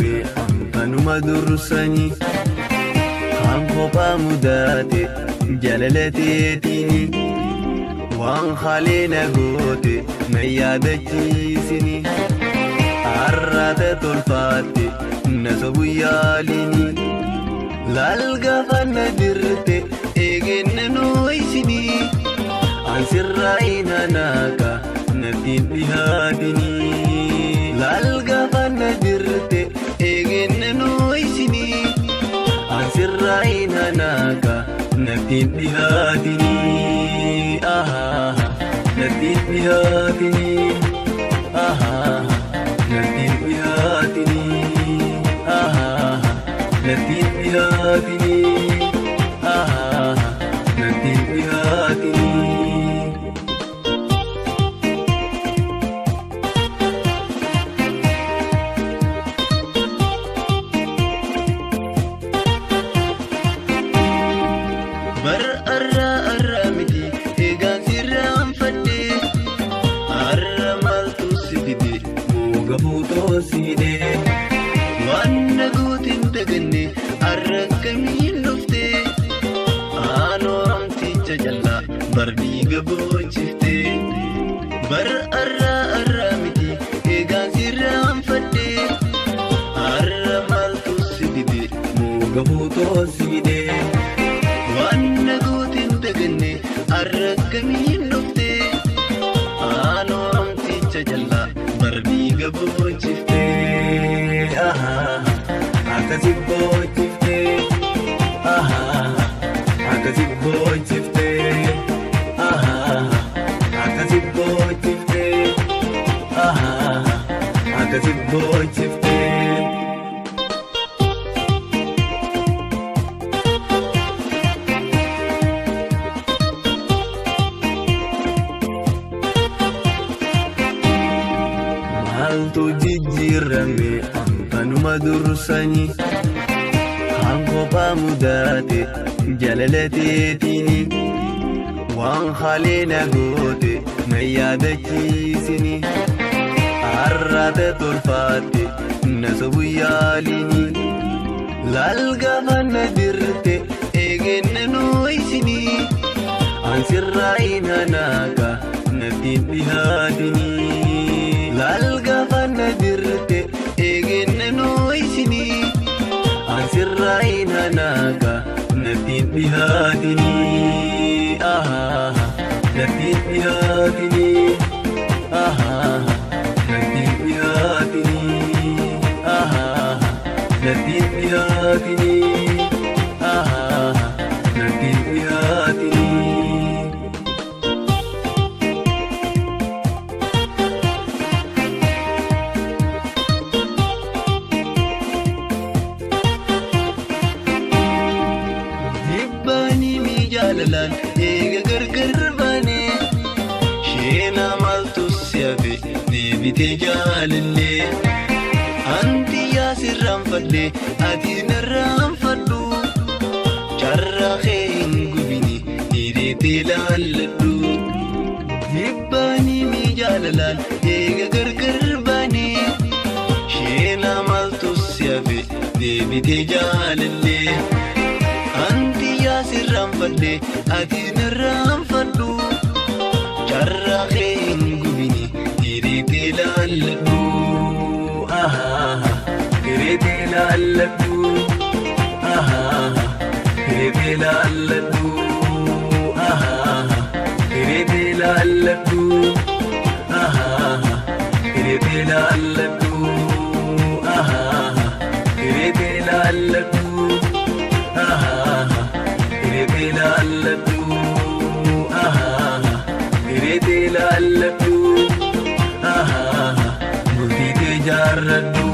jijjiirame kanuma dursani kan kophaa mudate jalalateetini waan haleena goote na yaadachiisini arraata tolfaatte na sobu yaalini laal gaafa na dirte eegenna nooysini ansirraa inaanaaka nattiin dhihaatini laal gaafa na dirte eegenna nooysini ansirraa inaanaaka nattiin dhihaatini nattiin dhihaatini nattiin dhihaatini nattiin dhihaatini nattiin dhihaatini. Bar arra miti eegaan sirraan fadde arra maaltu si fide mooga fuutoo siide waan naguutiin daganne arra kamiin dhufte aanoo amticha jallaa bar dhiiga boonchifte bar arra miti eegaan sirraan fadde arra maaltu si fide mooga fuutoo siide wanna gootin daganne arra kamiin dhufte aanoo amticha jallaa bar dhiiga boonchifte akkasi boonchifte akkasi boonchifte akkasi boonchifte akkasi boonchifte. Maaltu jijjiirame kanuma dursani kan kophaa mudate jalalateetini waan haleena goote na yaadachiisini arraata tolfaatte na sobu yaalini laal gaafa na dirte eegenna nooysini ansirraa inaanaaka nattiin dhihaatini laal gaafa na dirte eegenna nooysini ansirraa inaanaaka nattiin dhihaatini nattiin dhihaatini nattiin dhihaatini nattiin dhihaatini nattiin dhihaatini. Jalalaan eega gargar baane sheena maaltu siyafe deebitee jaalallee anti yaasirraan fadhe ati narraan fadhu carraa kee hin gubini hiriitee laalladhu jibbaanii mi jalalaan eega gargar baane sheena maaltu siyafe deebitee jaalallee anti yaasirraan fadhe ati narraan fadhu carraa kee hin gubini hiriitee laalladhu hiriitee laalladhu hiriitee laalladhu hiriitee laalladhu hiriitee laalladhu hiriitee laalladhu hiriitee laalladhu hiriitee laalladhu bultiitee jaarradhu